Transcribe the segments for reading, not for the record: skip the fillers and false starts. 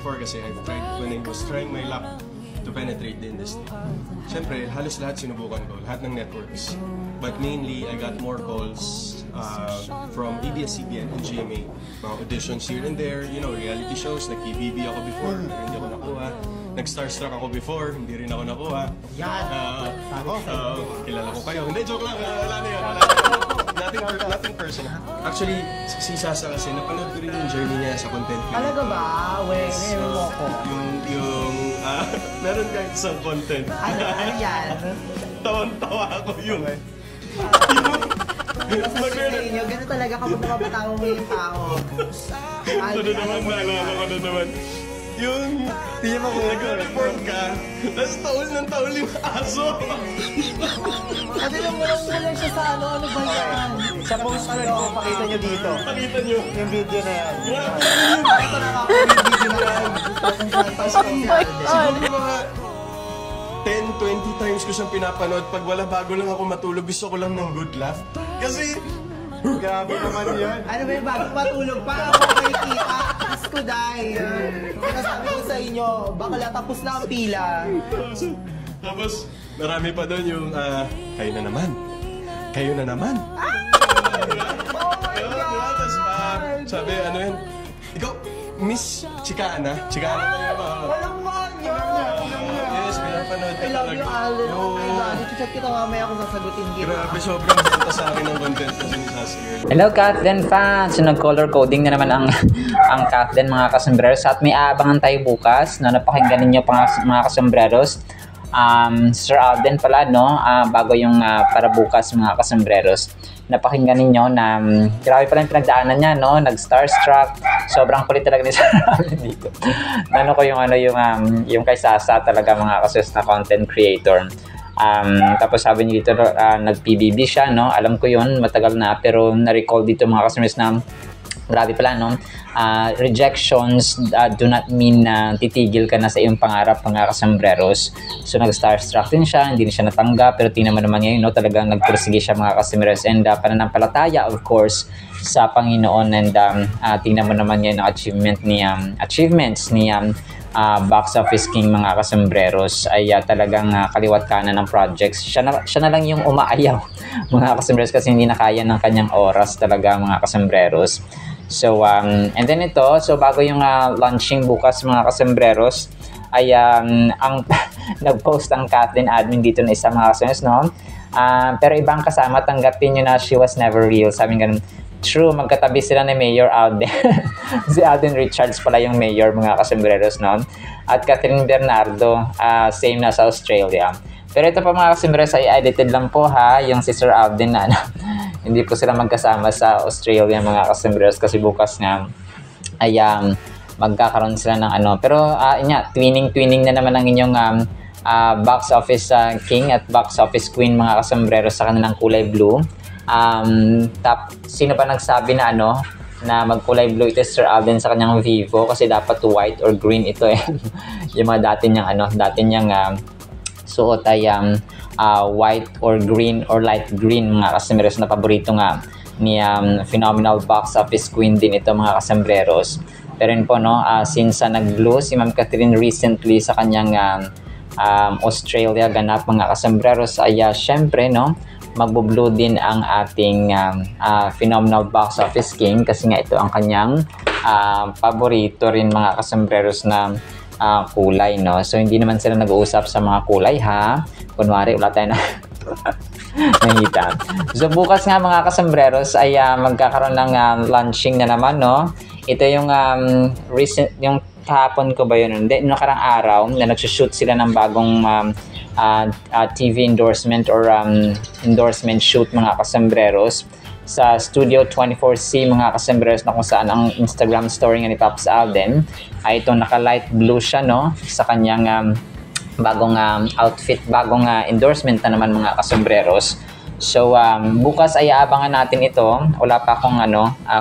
before kasi when I was trying my luck to penetrate the industry. Siyempre, halos lahat sinubukan ko, lahat ng networks. But mainly, I got more calls from ABS-CBN and GMA. Mga auditions here and there, you know, reality shows. Nag-PBB ako before, pero hindi ako nakuha. Nag-starstruck ako before, hindi rin ako nakuha. Kilala ko kayo. Hindi, joke lang. Wala na yun. Nothing personal. Actually, si Sasa kasi, napanood ko rin yung journey niya sa content creator. Talaga ba? Wait, nero mo ko. Meron kahit isang content. Ano yan? Tawan-tawa ako yung... Ganun talaga kapag napapatawa mo yung tao. Ano naman, naalala ko na naman. Yung nag-report ka, tapos taul ng taul yung aso. Kasi lang walang siya sa ano ba yan? Sa post ko lang, pakita nyo dito. Pakita nyo. Yung video na yan. Ito na ako yung video na yan. Siguro mga 10-20 times ko siyang pinapanood. Pag wala bago lang ako matulog, gusto ko lang ng good laugh. Kasi... Grabe naman yan. Ano ba yung bago matulog pa? Ako makikita. Tapos ko dahil. Nasabi ko sa inyo, baka tapos na ang pila. Tapos, marami pa doon yung, kayo na naman. Kayo na naman. Oh my God! Tapos, sabi, ano yun? Ikaw, Miss Chicana. Chicana na yun. Walang man yun! Yes, pinapanood ka I love you, Alden. Oh my Oo. God. Ito-chat kita mamaya kung sasagutin kita. Grabe, sobrang benta sa akin ng content kasi ni Sassy Girl. Hello Kathleen fans! So nag-color coding na naman ang Kathleen mga kasambreros at may aabangan tayo bukas na napakinggan ninyo mga kasambreros. Sir Alden pala no, bago yung para bukas mga kasambreros. Napakinggan ninyo na grabe pala yung pinagdaanan niya no, nag-starstruck. Sobrang kulit talaga ni Sir Alden dito. Ano ko yung yung kay Sasa talaga mga kasus na content creator. Tapos sabi niyo dito nag-PBB siya no, alam ko yun matagal na pero na-recall dito mga kasambreros na grabe pala no, rejections do not mean na titigil ka na sa iyong pangarap mga kasambreros. So nag-starstruck din siya, hindi na siya natanggap pero tingnan mo naman ngayon no, talagang nagpursige siya mga kasambreros and pananampalataya of course sa Panginoon and tingnan mo naman ngayon ang achievements ni Box Office King mga kasambreros ay talagang kaliwat kanan ng projects. Siya na lang yung umaayaw mga kasambreros kasi hindi na kaya ng kanyang oras talaga mga kasambreros. So, and then ito, so bago yung launching bukas mga kasambreros, ay nag-post ang Kathleen admin dito na isa mga kasambreros, no? Pero ibang kasama, tanggapin nyo na she was never real. Sabi nga, true, magkatabi sila ni Mayor Alden. Si Alden Richards pala yung mayor mga kasambreros, no? At Catherine Bernardo, same na sa Australia. Pero ito pa mga kasambreros ay edited lang po ha, yung si Sir Alden na hindi po sila magkasama sa Australia mga kasambreros kasi bukas nga ay magkakaroon sila ng pero twinning na naman ang inyong box office king at box office queen mga kasambreros sa kanilang kulay blue. Sino pa nagsabi na na magkulay blue ito Sir Alden sa kanyang Vivo kasi dapat white or green ito yung mga dati niyang suot ay white or green or light green mga kasambreros na paborito nga ni phenomenal box office queen din ito mga kasambreros. Pero yun po no, since nag-blue si Ma'am Catherine recently sa kanyang Australia ganap mga kasambreros ay syempre no, magbo-blue din ang ating phenomenal box office king kasi nga ito ang kanyang paborito rin mga kasambreros na kulay no. So hindi naman sila nag-uusap sa mga kulay ha. Kunwari wala tayo na nakita. So bukas nga mga kasambreros ay magkakaroon ng launching na naman no. Ito yung recent yung kahapon ko ba yun? Hindi, nakarang araw na nagsushoot sila ng bagong TV endorsement or endorsement shoot mga kasambreros sa Studio 24C mga kasambreros na kung saan ang Instagram story nga ni Pops Alden ay itong naka light blue siya no sa kanyang bagong outfit, bagong endorsement na naman mga kasambreros. So bukas ay aabangan natin ito. Wala pa akong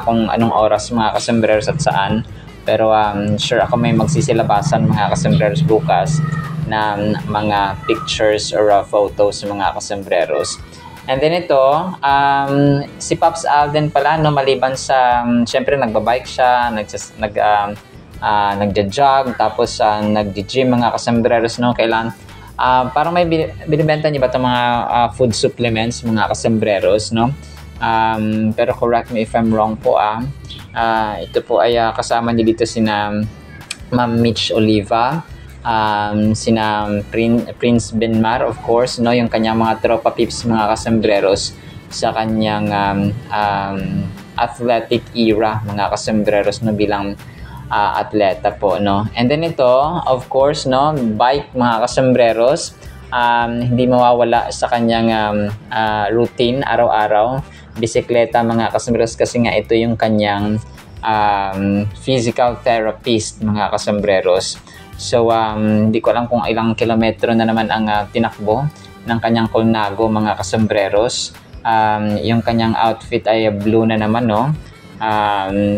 kung anong oras mga kasambreros at saan. Pero sure ako may magsisilabasan mga kasambreros bukas na mga pictures or photos mga kasambreros. And then ito, si Pops Alden pala no, maliban sa syempre nagbabike siya, nagja-jog, tapos nagji-gym mga kasambreros, no? Kailan parang may binibenta niyo ba itong mga food supplements mga kasambreros, no? Pero correct me if I'm wrong po. Ito po ay kasama niyo dito sina Ma'am Mitch Oliva, sina Prince Benmar, of course, no? Yung kanyang mga tropa pips mga kasambreros sa kanyang athletic era mga kasambreros, no? Bilang atleta po, no? And then ito, of course, no, bike mga kasambreros, hindi mawawala sa kanyang routine araw-araw, bisikleta mga kasambreros, kasi nga ito yung kanyang physical therapist mga kasambreros. So hindi ko alam kung ilang kilometro na naman ang tinakbo ng kanyang Colnago mga kasambreros. Yung kanyang outfit ay blue na naman, no?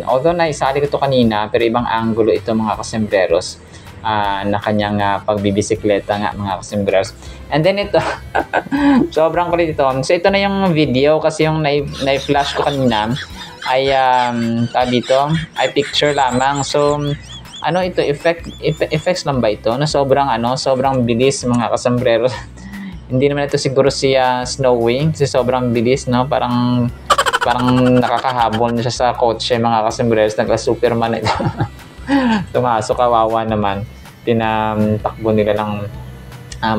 Although naisali ko ito kanina, pero ibang angulo ito mga kasambreros, na kanyang pagbibisikleta nga mga kasambreros. And then ito, sobrang kulit ito. So ito na yung video, kasi yung na-flash ko kanina ay dito ay picture lamang. So ano ito, effects lang ba ito na sobrang bilis mga kasambreros? Hindi naman ito siguro si Snowy, kasi sobrang bilis, no? Parang nakakahabol na siya sa kotse mga kasambreros, nagka-Superman ito. Tumasok, kawawa naman. Tinatakbo nila ng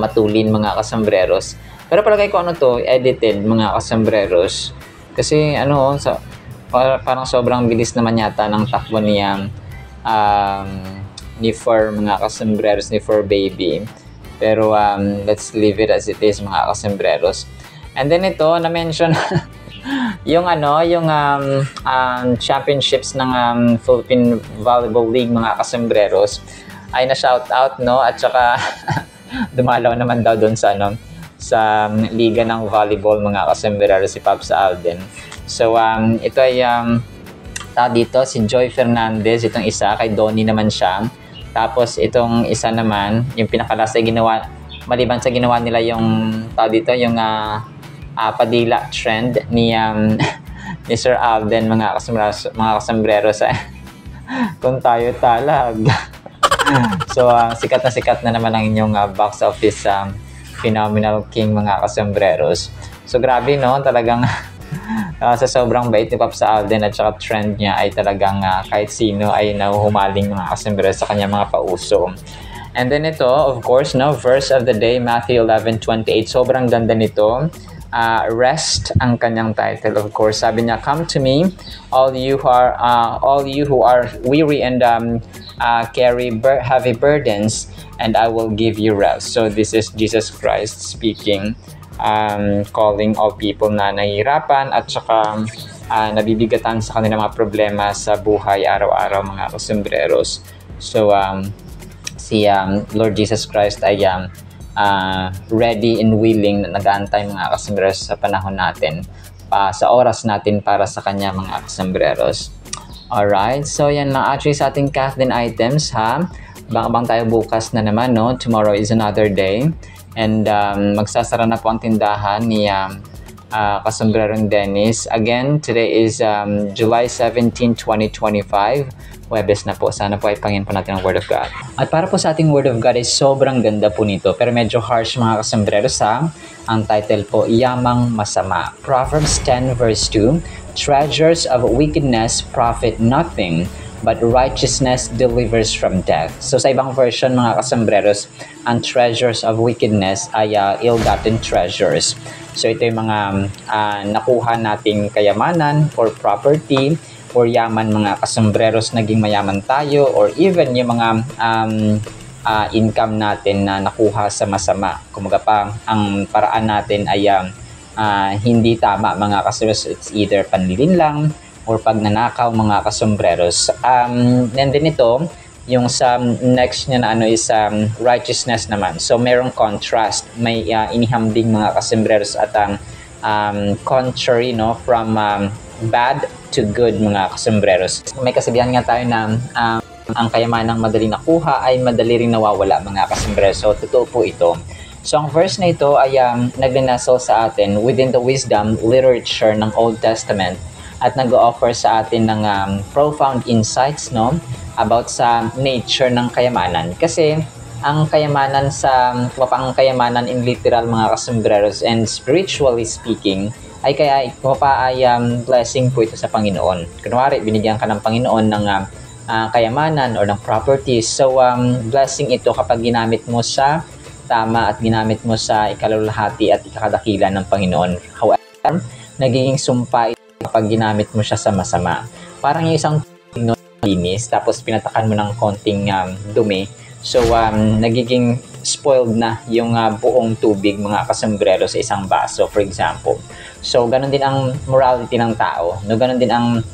matulin mga kasambreros. Pero palagay ko to, edited mga kasambreros. Kasi parang sobrang bilis naman yata ng takbo niya ni Fur mga kasambreros, ni Fur Baby. Pero let's leave it as it is mga kasambreros. And then ito, na-mention yung championships ng Philippine Volleyball League mga kasambreros ay na-shout out, no? At saka dumalaw naman daw doon sa liga ng volleyball mga kasambreros si Pops Alden. So ito ay dito si Joy Fernandez, itong isa, kay Donnie naman siya. Tapos itong isa naman, yung pinakalasa ginawa, maliban sa ginawa nila yung yung padila trend ni Sir Alden mga kasambreros, kung tayo talag. So sikat na naman ang inyong box office phenomenal king mga kasambreros. So grabe, no, talagang sa sobrang bait ni Pops Alden at saka trend niya ay talagang kahit sino ay nahuhumaling mga kasambreros sa kanya mga pauso. And then ito, of course, no, verse of the day, Matthew 11:28. Sobrang ganda nito. Rest ang kanyang title, of course. Sabi niya, "Come to me, all you who are weary and carry heavy burdens, and I will give you rest." So this is Jesus Christ speaking, calling all people na nahihirapan at saka nabibigatan sa kanilang mga problema sa buhay araw-araw mga kasambreros. So si Lord Jesus Christ ay ready and willing na nag-aantay mga kasambreros sa panahon natin, sa oras natin para sa kanya mga kasambreros. Alright, so yan lang actually sa ating Kathleen items, ha. Abang tayo bukas na naman, no? Tomorrow is another day. And magsasara na po ang tindahan ni Kasambrerong Dennis. Again, today is July 17, 2025. Webes na po. Sana po ay pangin po natin ang Word of God. At para po sa ating Word of God ay sobrang ganda po nito. Pero medyo harsh mga kasambreros, ha. Ang title po, Yamang Masama. Proverbs 10 verse 2, Treasures of wickedness profit nothing, but righteousness delivers from death. So sa ibang version mga kasambreros, ang treasures of wickedness ay ill-gotten treasures. So ito yung mga nakuha nating kayamanan or property or yaman mga kasambreros, naging mayaman tayo, or even yung mga income natin na nakuha sa masama. Kumaga pa, ang paraan natin ay hindi tama mga kasambreros. It's either panlilinlang or pagnanakaw mga kasambreros. And then ito, yung sa next niya na is righteousness naman. So merong contrast, may inihambing mga kasambreros at contrary, no, from bad to good mga kasambreros. May kasabihan nga tayo na ang kayamanang madali nakuha ay madali ring nawawala mga kasambreros. So totoo po ito. So ang verse na ito ay naglinasal sa atin within the wisdom literature ng Old Testament at nag-offer sa atin ng profound insights, no, about sa nature ng kayamanan. Kasi ang kayamanan ang kayamanan in literal mga kasembreros and spiritually speaking ay blessing po ito sa Panginoon. Kunwari, binigyan ka ng Panginoon ng kayamanan or ng properties. So, blessing ito kapag ginamit mo sa tama at ginamit mo sa ikalulahati at ikakadakila ng Panginoon. However, nagiging sumpa ito kapag ginamit mo siya sa masama. Parang yung isang linis, tapos pinatakan mo ng konting dumi. So, nagiging spoiled na yung buong tubig, mga kasombrero, sa isang baso, for example. So, ganun din ang morality ng tao. No? Ganun din ang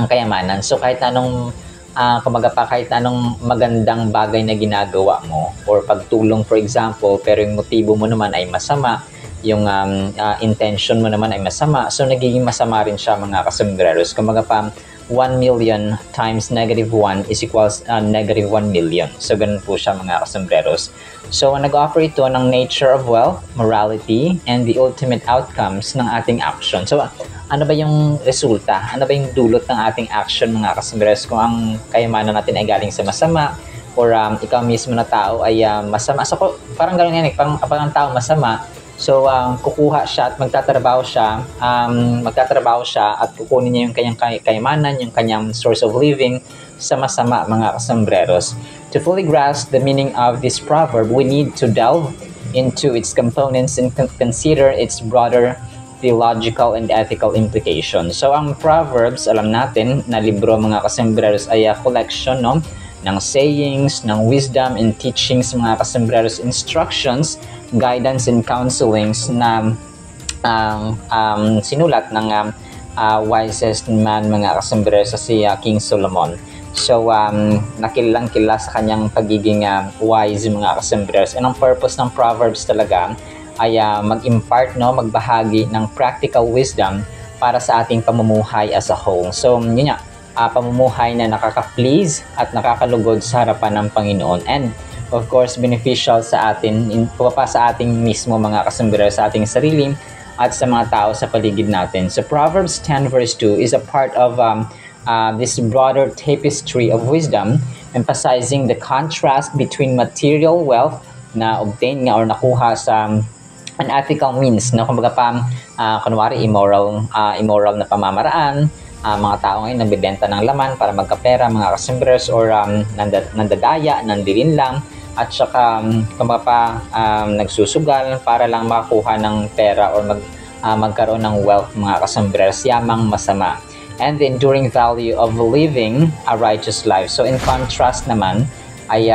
kayamanan. So, kahit anong kahit anong magandang bagay na ginagawa mo or pagtulong, for example, pero yung motibo mo naman ay masama, yung intention mo naman ay masama, so nagiging masama rin siya, mga kasembreros. Kumbaga 1 million times -1 is equals -1 million. So, ganun po siya, mga kasembreros. So, nag-offer ito ng nature of wealth, morality, and the ultimate outcomes ng ating action. So, ano ba yung resulta? Ano ba yung dulot ng ating action, mga kasembreros? Kung ang kayamanan natin ay galing sa masama, or ikaw mismo na tao ay masama. So, parang gano'n yan, parang ang tao masama. So, kukuha siya at magtatrabaho siya at kukunin niya yung kanyang kayamanan, yung kanyang source of living sa masama, mga kasembreros. To fully grasp the meaning of this proverb, we need to delve into its components and consider its broader theological and ethical implications. So, ang Proverbs, alam natin na libro, mga kasembreros, ay collection ng sayings, ng wisdom and teachings, mga kasembreros, instructions, guidance and counselings na sinulat ng wisest man, mga kasembreros, si King Solomon. So, nakilalang kilala sa kanyang pagiging wise, mga kasembreros. And ang purpose ng Proverbs talaga ay mag-impart, magbahagi ng practical wisdom para sa ating pamumuhay as a whole. So, yun nga, pamumuhay na nakaka-please at nakakalugod sa harapan ng Panginoon. And, of course, beneficial sa atin, sa ating mismo, mga kasembreros, sa ating sarili at sa mga tao sa paligid natin. So, Proverbs 10 verse 2 is a part of this broader tapestry of wisdom, emphasizing the contrast between material wealth na obtain nga or nakuha sa unethical means, kumbaga kunwari immoral na pamamaraan, mga tao ngayon nagbebenta ng laman para magkapera, mga kasembreros, or nandadaya, nandilin lang, at saka kumbaga nagsusugal para lang makakuha ng pera or magkaroon ng wealth, mga kasembreros, yamang masama. And the enduring value of living a righteous life. So, in contrast naman ay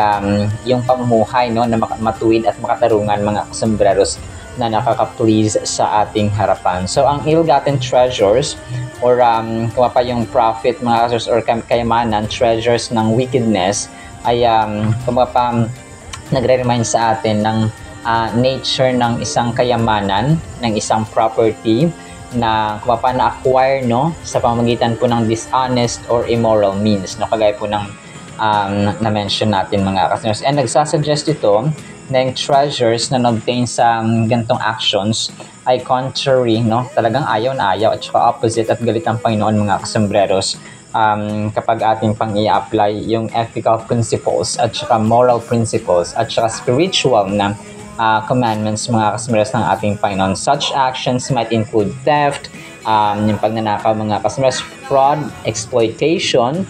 yung pamumuhay na matuwid at makatarungan, mga kasembreros, na nakaka-please sa ating harapan. So, ang ill-gotten treasures or yung profit, mga kasembreros, or kayamanan, treasures ng wickedness ay nagre-remind sa atin ng nature ng isang kayamanan, ng isang property na na-acquire sa pamamagitan po ng dishonest or immoral means, kagaya po ng na-mention natin, mga kasembreros. And nagsasuggest ito na yung treasures na na-obtain sa gantong actions ay contrary, talagang ayaw na ayaw at saka opposite at galit ang Panginoon, mga kasembreros, kapag ating pang i-apply yung ethical principles at saka moral principles at saka spiritual na commandments, mga kasembreros, ng ating Panginoon. Such actions might include theft, yung pagnanakaw, mga kasembreros, fraud, exploitation,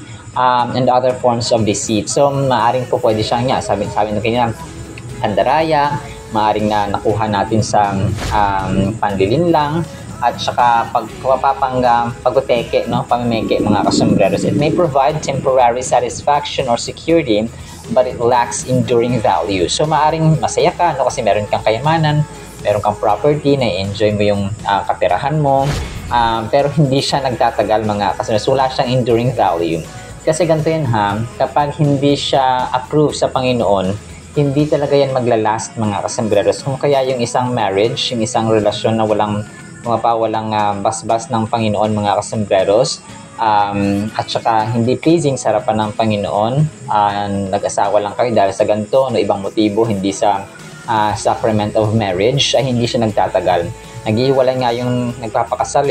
and other forms of deceit. So, maaring po pwede siyang sabi na kanina, pandaraya, maaring na nakuha natin sa panlilin lang, at saka paguteke, pamimeke, mga kasembreros. It may provide temporary satisfaction or security, but it lacks enduring value. So, maaring masaya ka, kasi meron kang kayamanan, meron kang property, na-enjoy mo yung kaperahan mo, pero hindi siya nagtatagal, mga kasembreros. Wala siyang enduring value. Kasi ganito yun, kapag hindi siya approved sa Panginoon, hindi talaga yan maglalast, mga kasembreros. Kung kaya yung isang marriage, yung isang relasyon na walang basbas ng Panginoon, mga kasembreros, at saka hindi pleasing sa harapan ng Panginoon, nag-asawa lang kayo dahil sa ganito, ibang motibo, hindi sa sacrament of marriage, ay hindi siya nagtatagal. Nag-iiwalay nga yung nagpapakasal,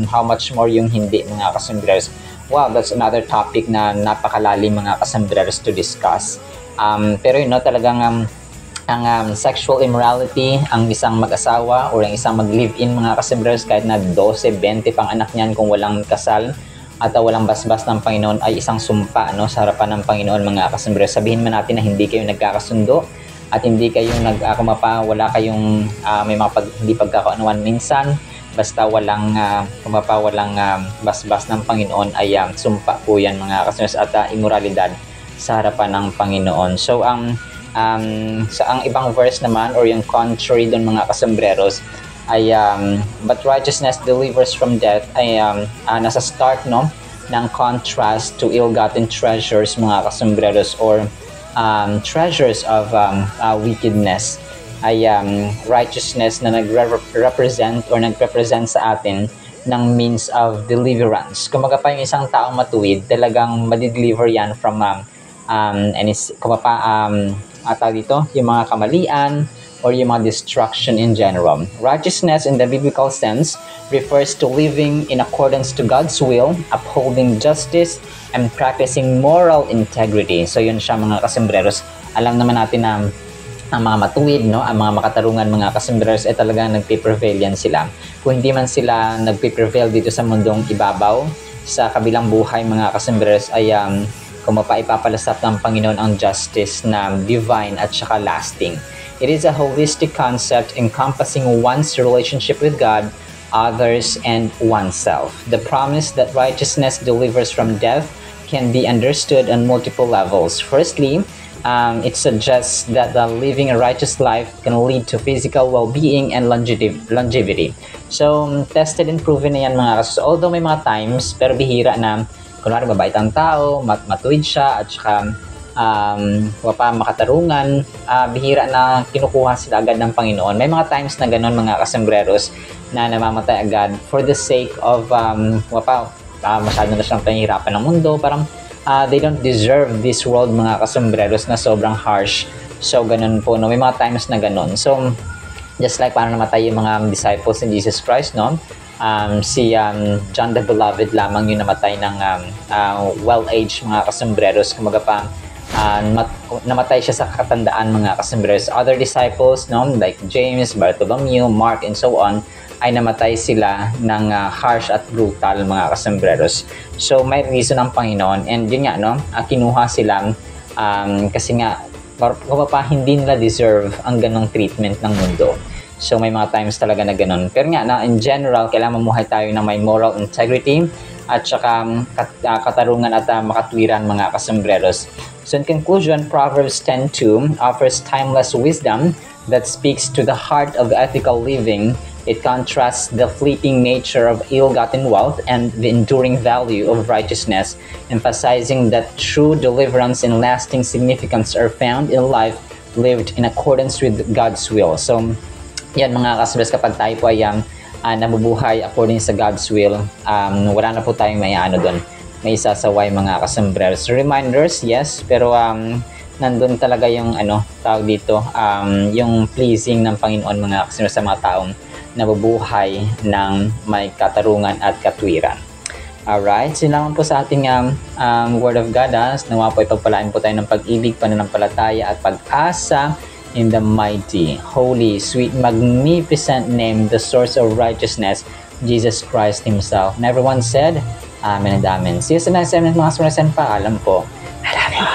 how much more yung hindi, mga kasembreros. wow, that's another topic na napakalalim mga kasambreros to discuss. Pero talagang ang sexual immorality, ang isang mag-asawa or ang isang mag-live-in mga kasambreros, kahit na 12, 20 pang anak niyan kung walang kasal at walang basbas ng Panginoon, ay isang sumpa sa harapan ng Panginoon mga kasambreros. Sabihin man natin na hindi kayo nagkakasundo at hindi kayo wala kayong may mga hindi pagkakaunawan minsan, basta walang basbas ng Panginoon, ay sumpa po yan mga kasambreros at immoralidad sa harapan ng Panginoon. So sa ang ibang verse naman or yung contrary doon mga kasambreros ay but righteousness delivers from death ay nasa start ng contrast to ill-gotten treasures mga kasambreros or treasures of wickedness ay righteousness na nagrepresent sa atin ng means of deliverance. Kumaga pa yung isang taong matuwid, talagang madideliver yan from yung mga kamalian or yung mga destruction in general. Righteousness in the biblical sense refers to living in accordance to God's will, upholding justice, and practicing moral integrity. So yun siya mga kasambreros. Alam naman natin na ang mga matuwid, ang mga makatarungan mga kasambreros ay talagang nagpe-prevail yan sila. Kung hindi man sila nagpe-prevail dito sa mundong ibabaw, sa kabilang buhay mga kasambreros ay kung mapaipapalasap ng Panginoon ang justice na divine at saka lasting. It is a holistic concept encompassing one's relationship with God, others, and oneself. The promise that righteousness delivers from death can be understood on multiple levels. Firstly, it suggests that living a righteous life can lead to physical well-being and longevity. So, tested and proven na yan mga kasus. Although may mga times, pero bihira na kunwari mabait ang tao, matuwid siya, at saka makatarungan, bihira na kinukuha sila agad ng Panginoon. May mga times na ganun mga kasambreros na namamatay agad for the sake of masyado na silang panghihirapan ng mundo. Parang they don't deserve this world mga kasambreros na sobrang harsh. So ganun po, may mga times na ganun. So just like paano namatay yung mga disciples ni Jesus Christ, si John the Beloved lamang yung namatay ng well-aged mga kasambreros. Kumaga pa namatay siya sa katandaan mga kasambreros. Other disciples like James, Bartholomew, Mark, and so on ay namatay sila ng harsh at brutal mga kasambreros. So may reason ang Panginoon, and yun nga kinuha sila kasi nga hindi nila deserve ang ganong treatment ng mundo. So may mga times talaga na ganun. Pero nga in general, kailangan mamuhay tayo na may moral integrity at saka katarungan at makatwiran mga kasambreros. So in conclusion, Proverbs 10:2 offers timeless wisdom that speaks to the heart of ethical living. It contrasts the fleeting nature of ill-gotten wealth and the enduring value of righteousness, emphasizing that true deliverance and lasting significance are found in life lived in accordance with God's will. So yan mga kasambreros, kapag tayo po ay nabubuhay according sa God's will, wala na po tayong may doon, may isasaway mga kasambreros. Reminders, yes, pero nandun talaga yung tawag dito, yung pleasing ng Panginoon mga kasambreros sa mga taong nabubuhay ng may katarungan at katwiran. Alright, so naman po sa ating Word of God. Nawa po ipagpalain po tayo ng pag-ibig, pananampalataya at pag-asa in the mighty, holy, sweet, magnificent name, the source of righteousness, Jesus Christ Himself. And everyone said, Amen and Amen. See you sa next segment mga kasambreros. Paalam po. I love you.